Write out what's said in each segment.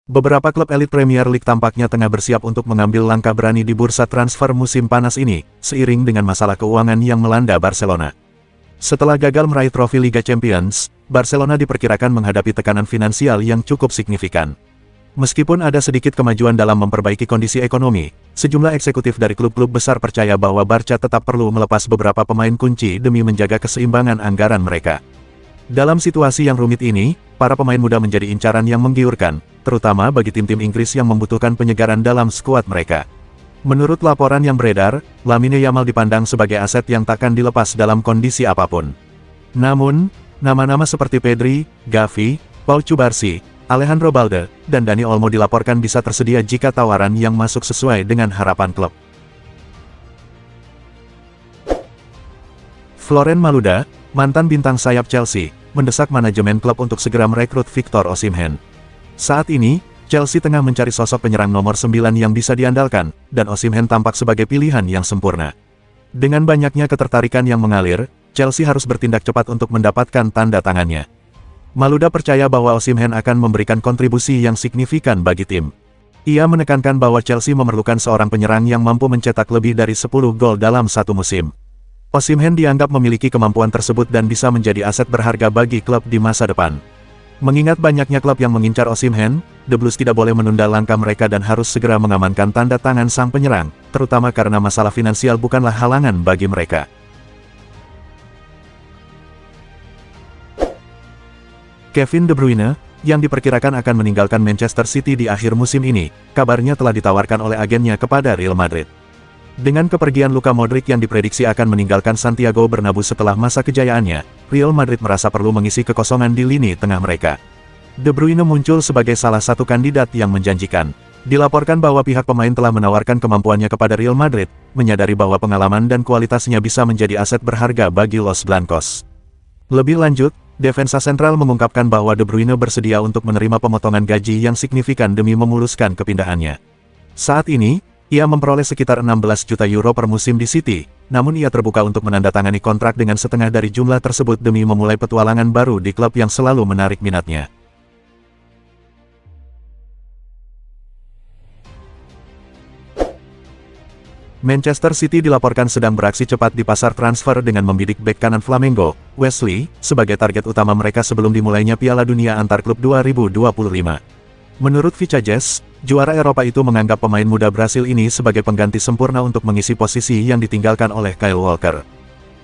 Beberapa klub elit Premier League tampaknya tengah bersiap untuk mengambil langkah berani di bursa transfer musim panas ini, seiring dengan masalah keuangan yang melanda Barcelona. Setelah gagal meraih trofi Liga Champions, Barcelona diperkirakan menghadapi tekanan finansial yang cukup signifikan. Meskipun ada sedikit kemajuan dalam memperbaiki kondisi ekonomi, sejumlah eksekutif dari klub-klub besar percaya bahwa Barca tetap perlu melepas beberapa pemain kunci demi menjaga keseimbangan anggaran mereka. Dalam situasi yang rumit ini, para pemain muda menjadi incaran yang menggiurkan, terutama bagi tim-tim Inggris yang membutuhkan penyegaran dalam skuad mereka. Menurut laporan yang beredar, Lamine Yamal dipandang sebagai aset yang takkan dilepas dalam kondisi apapun. Namun, nama-nama seperti Pedri, Gavi, Pau Cubarsí, Alejandro Balde, dan Dani Olmo dilaporkan bisa tersedia jika tawaran yang masuk sesuai dengan harapan klub. Florent Malouda, mantan bintang sayap Chelsea, mendesak manajemen klub untuk segera merekrut Victor Osimhen. Saat ini, Chelsea tengah mencari sosok penyerang nomor 9 yang bisa diandalkan, dan Osimhen tampak sebagai pilihan yang sempurna. Dengan banyaknya ketertarikan yang mengalir, Chelsea harus bertindak cepat untuk mendapatkan tanda tangannya. Malouda percaya bahwa Osimhen akan memberikan kontribusi yang signifikan bagi tim. Ia menekankan bahwa Chelsea memerlukan seorang penyerang yang mampu mencetak lebih dari 10 gol dalam satu musim. Osimhen dianggap memiliki kemampuan tersebut dan bisa menjadi aset berharga bagi klub di masa depan. Mengingat banyaknya klub yang mengincar Osimhen, The Blues tidak boleh menunda langkah mereka dan harus segera mengamankan tanda tangan sang penyerang, terutama karena masalah finansial bukanlah halangan bagi mereka. Kevin De Bruyne, yang diperkirakan akan meninggalkan Manchester City di akhir musim ini, kabarnya telah ditawarkan oleh agennya kepada Real Madrid. Dengan kepergian Luka Modric yang diprediksi akan meninggalkan Santiago Bernabeu setelah masa kejayaannya, Real Madrid merasa perlu mengisi kekosongan di lini tengah mereka. De Bruyne muncul sebagai salah satu kandidat yang menjanjikan. Dilaporkan bahwa pihak pemain telah menawarkan kemampuannya kepada Real Madrid, menyadari bahwa pengalaman dan kualitasnya bisa menjadi aset berharga bagi Los Blancos. Lebih lanjut, Defensa Sentral mengungkapkan bahwa De Bruyne bersedia untuk menerima pemotongan gaji yang signifikan demi memuluskan kepindahannya. Saat ini, ia memperoleh sekitar 16 juta euro per musim di City, namun ia terbuka untuk menandatangani kontrak dengan setengah dari jumlah tersebut demi memulai petualangan baru di klub yang selalu menarik minatnya. Manchester City dilaporkan sedang beraksi cepat di pasar transfer dengan membidik bek kanan Flamengo, Wesley, sebagai target utama mereka sebelum dimulainya Piala Dunia Antar Klub 2025. Menurut Vicajes, juara Eropa itu menganggap pemain muda Brasil ini sebagai pengganti sempurna untuk mengisi posisi yang ditinggalkan oleh Kyle Walker.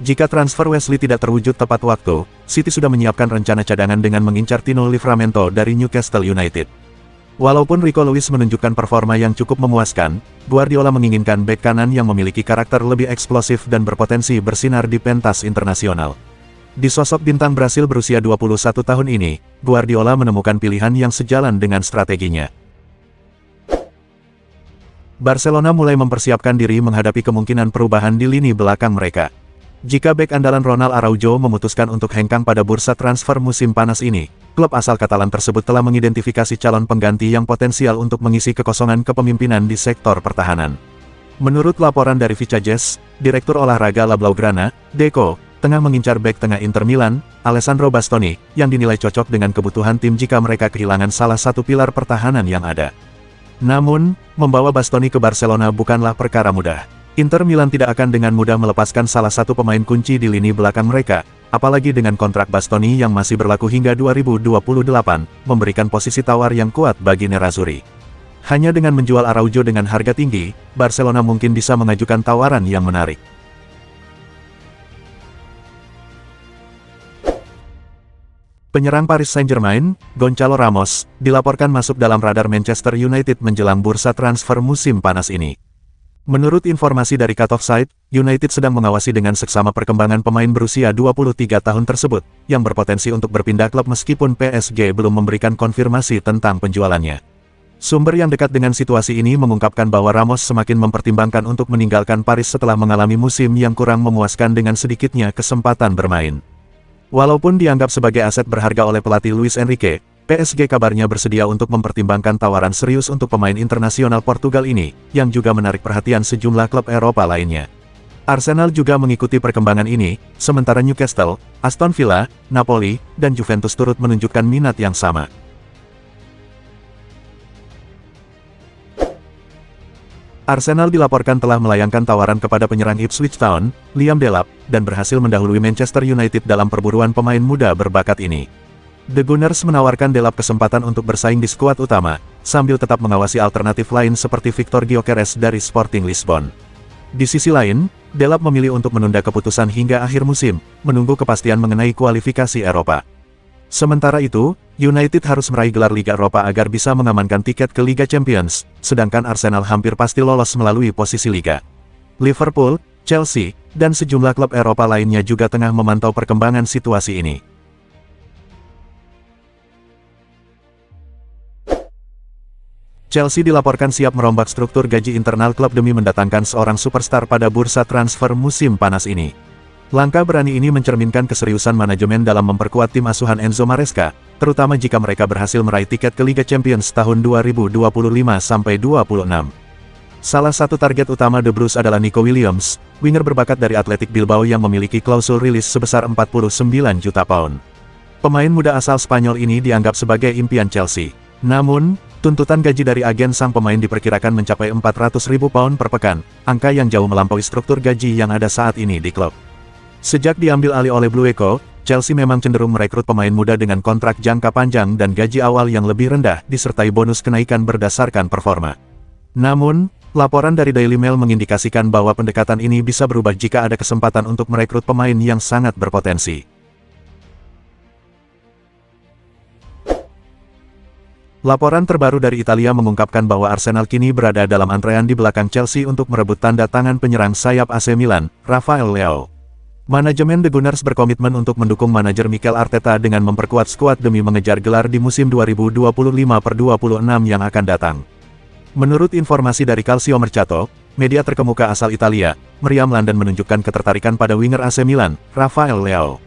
Jika transfer Wesley tidak terwujud tepat waktu, City sudah menyiapkan rencana cadangan dengan mengincar Tino Livramento dari Newcastle United. Walaupun Rico Lewis menunjukkan performa yang cukup memuaskan, Guardiola menginginkan bek kanan yang memiliki karakter lebih eksplosif dan berpotensi bersinar di pentas internasional. Di sosok bintang Brasil berusia 21 tahun ini, Guardiola menemukan pilihan yang sejalan dengan strateginya. Barcelona mulai mempersiapkan diri menghadapi kemungkinan perubahan di lini belakang mereka. Jika bek andalan Ronald Araujo memutuskan untuk hengkang pada bursa transfer musim panas ini, klub asal Katalan tersebut telah mengidentifikasi calon pengganti yang potensial untuk mengisi kekosongan kepemimpinan di sektor pertahanan. Menurut laporan dari Vicajes, Direktur Olahraga La Blaugrana, Deco, tengah mengincar bek tengah Inter Milan, Alessandro Bastoni, yang dinilai cocok dengan kebutuhan tim jika mereka kehilangan salah satu pilar pertahanan yang ada. Namun, membawa Bastoni ke Barcelona bukanlah perkara mudah. Inter Milan tidak akan dengan mudah melepaskan salah satu pemain kunci di lini belakang mereka, apalagi dengan kontrak Bastoni yang masih berlaku hingga 2028, memberikan posisi tawar yang kuat bagi Nerazzurri. Hanya dengan menjual Araujo dengan harga tinggi, Barcelona mungkin bisa mengajukan tawaran yang menarik. Penyerang Paris Saint-Germain, Gonçalo Ramos, dilaporkan masuk dalam radar Manchester United menjelang bursa transfer musim panas ini. Menurut informasi dari Cut Offside, United sedang mengawasi dengan seksama perkembangan pemain berusia 23 tahun tersebut, yang berpotensi untuk berpindah klub meskipun PSG belum memberikan konfirmasi tentang penjualannya. Sumber yang dekat dengan situasi ini mengungkapkan bahwa Ramos semakin mempertimbangkan untuk meninggalkan Paris setelah mengalami musim yang kurang memuaskan dengan sedikitnya kesempatan bermain. Walaupun dianggap sebagai aset berharga oleh pelatih Luis Enrique, PSG kabarnya bersedia untuk mempertimbangkan tawaran serius untuk pemain internasional Portugal ini, yang juga menarik perhatian sejumlah klub Eropa lainnya. Arsenal juga mengikuti perkembangan ini, sementara Newcastle, Aston Villa, Napoli, dan Juventus turut menunjukkan minat yang sama. Arsenal dilaporkan telah melayangkan tawaran kepada penyerang Ipswich Town, Liam Delap, dan berhasil mendahului Manchester United dalam perburuan pemain muda berbakat ini. The Gunners menawarkan Delap kesempatan untuk bersaing di skuad utama, sambil tetap mengawasi alternatif lain seperti Victor Gyökeres dari Sporting Lisbon. Di sisi lain, Delap memilih untuk menunda keputusan hingga akhir musim, menunggu kepastian mengenai kualifikasi Eropa. Sementara itu, United harus meraih gelar Liga Eropa agar bisa mengamankan tiket ke Liga Champions, sedangkan Arsenal hampir pasti lolos melalui posisi Liga. Liverpool, Chelsea, dan sejumlah klub Eropa lainnya juga tengah memantau perkembangan situasi ini. Chelsea dilaporkan siap merombak struktur gaji internal klub demi mendatangkan seorang superstar pada bursa transfer musim panas ini. Langkah berani ini mencerminkan keseriusan manajemen dalam memperkuat tim asuhan Enzo Maresca, terutama jika mereka berhasil meraih tiket ke Liga Champions tahun 2025-26. Salah satu target utama The Blues adalah Nico Williams, winger berbakat dari Athletic Bilbao yang memiliki klausul rilis sebesar 49 juta pound. Pemain muda asal Spanyol ini dianggap sebagai impian Chelsea. Namun, tuntutan gaji dari agen sang pemain diperkirakan mencapai 400.000 pound per pekan, angka yang jauh melampaui struktur gaji yang ada saat ini di klub. Sejak diambil alih oleh Blue Echo, Chelsea memang cenderung merekrut pemain muda dengan kontrak jangka panjang dan gaji awal yang lebih rendah disertai bonus kenaikan berdasarkan performa. Namun, laporan dari Daily Mail mengindikasikan bahwa pendekatan ini bisa berubah jika ada kesempatan untuk merekrut pemain yang sangat berpotensi. Laporan terbaru dari Italia mengungkapkan bahwa Arsenal kini berada dalam antrean di belakang Chelsea untuk merebut tanda tangan penyerang sayap AC Milan, Rafael Leao. Manajemen The Gunners berkomitmen untuk mendukung manajer Mikel Arteta dengan memperkuat skuad demi mengejar gelar di musim 2025-26 yang akan datang. Menurut informasi dari Calcio Mercato, media terkemuka asal Italia, Meriam London menunjukkan ketertarikan pada winger AC Milan, Rafael Leao.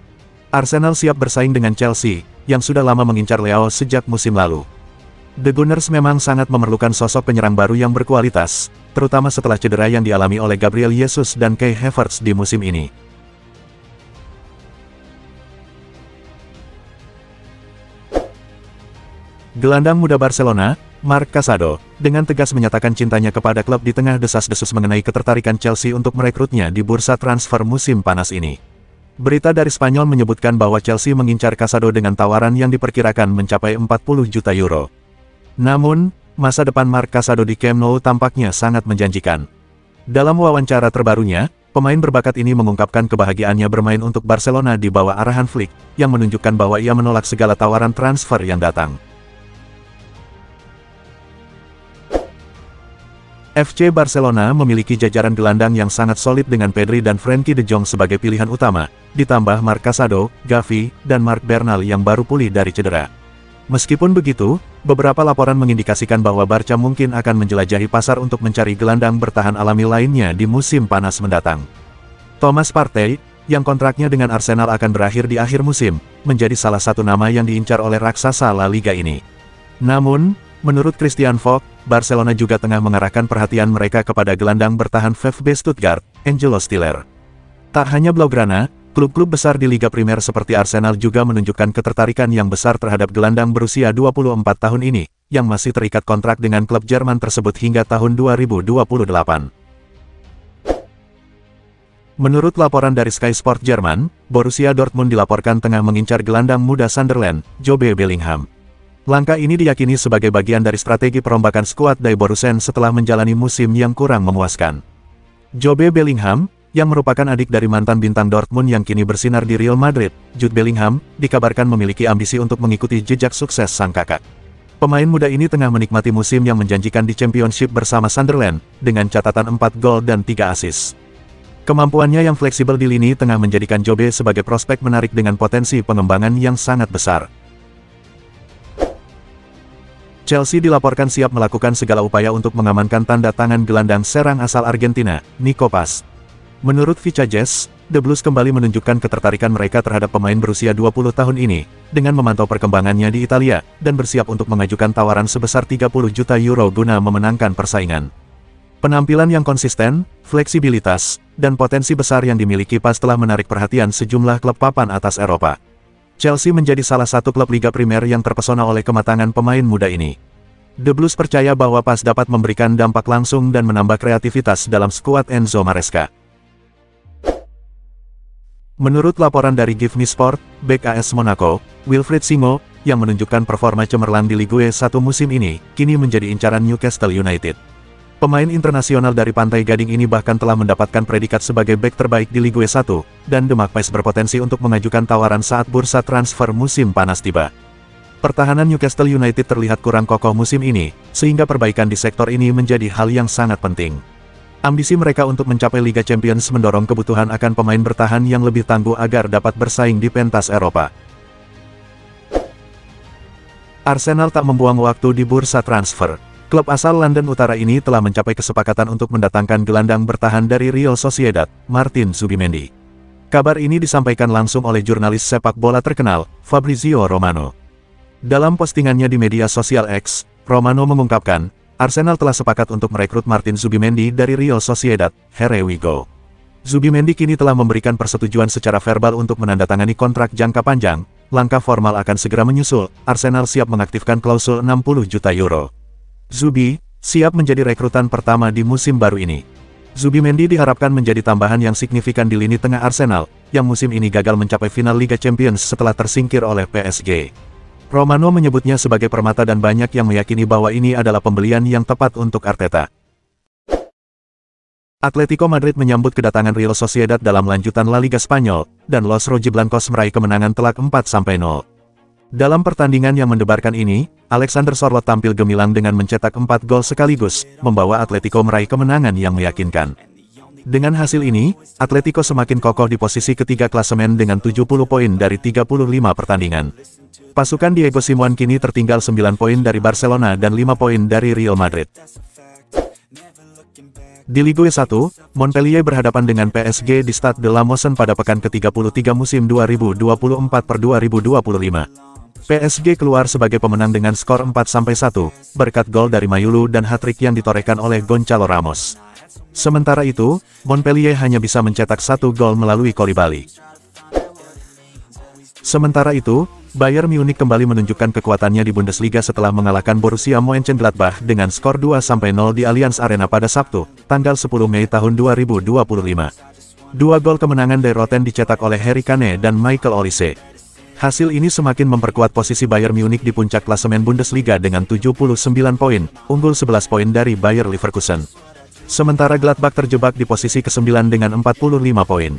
Arsenal siap bersaing dengan Chelsea, yang sudah lama mengincar Leao sejak musim lalu. The Gunners memang sangat memerlukan sosok penyerang baru yang berkualitas, terutama setelah cedera yang dialami oleh Gabriel Jesus dan Kai Havertz di musim ini. Gelandang muda Barcelona, Marc Casado, dengan tegas menyatakan cintanya kepada klub di tengah desas-desus mengenai ketertarikan Chelsea untuk merekrutnya di bursa transfer musim panas ini. Berita dari Spanyol menyebutkan bahwa Chelsea mengincar Casado dengan tawaran yang diperkirakan mencapai 40 juta euro. Namun, masa depan Marc Casado di Camp Nou tampaknya sangat menjanjikan. Dalam wawancara terbarunya, pemain berbakat ini mengungkapkan kebahagiaannya bermain untuk Barcelona di bawah arahan Flick, yang menunjukkan bahwa ia menolak segala tawaran transfer yang datang. FC Barcelona memiliki jajaran gelandang yang sangat solid dengan Pedri dan Frenkie de Jong sebagai pilihan utama, ditambah Marc Casado, Gavi, dan Marc Bernal yang baru pulih dari cedera. Meskipun begitu, beberapa laporan mengindikasikan bahwa Barca mungkin akan menjelajahi pasar untuk mencari gelandang bertahan alami lainnya di musim panas mendatang. Thomas Partey, yang kontraknya dengan Arsenal akan berakhir di akhir musim, menjadi salah satu nama yang diincar oleh raksasa La Liga ini. Namun, menurut Christian Falk, Barcelona juga tengah mengarahkan perhatian mereka kepada gelandang bertahan VfB Stuttgart, Angelo Stiller. Tak hanya Blaugrana, klub-klub besar di Liga Primer seperti Arsenal juga menunjukkan ketertarikan yang besar terhadap gelandang berusia 24 tahun ini, yang masih terikat kontrak dengan klub Jerman tersebut hingga tahun 2028. Menurut laporan dari Sky Sport Jerman, Borussia Dortmund dilaporkan tengah mengincar gelandang muda Sunderland, Jobe Bellingham. Langkah ini diyakini sebagai bagian dari strategi perombakan skuad dari Borussen setelah menjalani musim yang kurang memuaskan. Jobe Bellingham, yang merupakan adik dari mantan bintang Dortmund yang kini bersinar di Real Madrid, Jude Bellingham, dikabarkan memiliki ambisi untuk mengikuti jejak sukses sang kakak. Pemain muda ini tengah menikmati musim yang menjanjikan di Championship bersama Sunderland, dengan catatan 4 gol dan 3 assist. Kemampuannya yang fleksibel di lini tengah menjadikan Jobe sebagai prospek menarik dengan potensi pengembangan yang sangat besar. Chelsea dilaporkan siap melakukan segala upaya untuk mengamankan tanda tangan gelandang serang asal Argentina, Nico Paz. Menurut Vicajes, The Blues kembali menunjukkan ketertarikan mereka terhadap pemain berusia 20 tahun ini, dengan memantau perkembangannya di Italia, dan bersiap untuk mengajukan tawaran sebesar 30 juta euro guna memenangkan persaingan. Penampilan yang konsisten, fleksibilitas, dan potensi besar yang dimiliki Paz telah menarik perhatian sejumlah klub papan atas Eropa. Chelsea menjadi salah satu klub Liga Primer yang terpesona oleh kematangan pemain muda ini. The Blues percaya bahwa PAS dapat memberikan dampak langsung dan menambah kreativitas dalam skuad Enzo Maresca. Menurut laporan dari Give Me Sport, bek AS Monaco, Wilfried Singo, yang menunjukkan performa cemerlang di Ligue 1 musim ini, kini menjadi incaran Newcastle United. Pemain internasional dari Pantai Gading ini bahkan telah mendapatkan predikat sebagai bek terbaik di Ligue 1, dan The Magpies berpotensi untuk mengajukan tawaran saat bursa transfer musim panas tiba. Pertahanan Newcastle United terlihat kurang kokoh musim ini, sehingga perbaikan di sektor ini menjadi hal yang sangat penting. Ambisi mereka untuk mencapai Liga Champions mendorong kebutuhan akan pemain bertahan yang lebih tangguh agar dapat bersaing di pentas Eropa. Arsenal tak membuang waktu di bursa transfer. Klub asal London Utara ini telah mencapai kesepakatan untuk mendatangkan gelandang bertahan dari Real Sociedad, Martin Zubimendi. Kabar ini disampaikan langsung oleh jurnalis sepak bola terkenal, Fabrizio Romano. Dalam postingannya di media sosial X, Romano mengungkapkan, Arsenal telah sepakat untuk merekrut Martin Zubimendi dari Real Sociedad, here we go. Zubimendi kini telah memberikan persetujuan secara verbal untuk menandatangani kontrak jangka panjang, langkah formal akan segera menyusul, Arsenal siap mengaktifkan klausul 60 juta euro. Zubi, siap menjadi rekrutan pertama di musim baru ini. Zubimendi diharapkan menjadi tambahan yang signifikan di lini tengah Arsenal, yang musim ini gagal mencapai final Liga Champions setelah tersingkir oleh PSG. Romano menyebutnya sebagai permata dan banyak yang meyakini bahwa ini adalah pembelian yang tepat untuk Arteta. Atletico Madrid menyambut kedatangan Real Sociedad dalam lanjutan La Liga Spanyol, dan Los Rojiblancos meraih kemenangan telak 4-0. Dalam pertandingan yang mendebarkan ini, Alexander Sorloth tampil gemilang dengan mencetak 4 gol sekaligus, membawa Atletico meraih kemenangan yang meyakinkan. Dengan hasil ini, Atletico semakin kokoh di posisi ketiga klasemen dengan 70 poin dari 35 pertandingan. Pasukan Diego Simeone kini tertinggal 9 poin dari Barcelona dan 5 poin dari Real Madrid. Di Ligue 1, Montpellier berhadapan dengan PSG di Stade de la Mosson pada pekan ke-33 musim 2024/2025. PSG keluar sebagai pemenang dengan skor 4-1, berkat gol dari Mayulu dan hat-trick yang ditorehkan oleh Gonçalo Ramos. Sementara itu, Montpellier hanya bisa mencetak 1 gol melalui Koulibaly. Sementara itu, Bayern Munich kembali menunjukkan kekuatannya di Bundesliga setelah mengalahkan Borussia Mönchengladbach dengan skor 2-0 di Allianz Arena pada Sabtu, tanggal 10 Mei tahun 2025. 2 gol kemenangan dari Roten dicetak oleh Harry Kane dan Michael Olise. Hasil ini semakin memperkuat posisi Bayern Munich di puncak klasemen Bundesliga dengan 79 poin, unggul 11 poin dari Bayer Leverkusen. Sementara Gladbach terjebak di posisi ke-9 dengan 45 poin.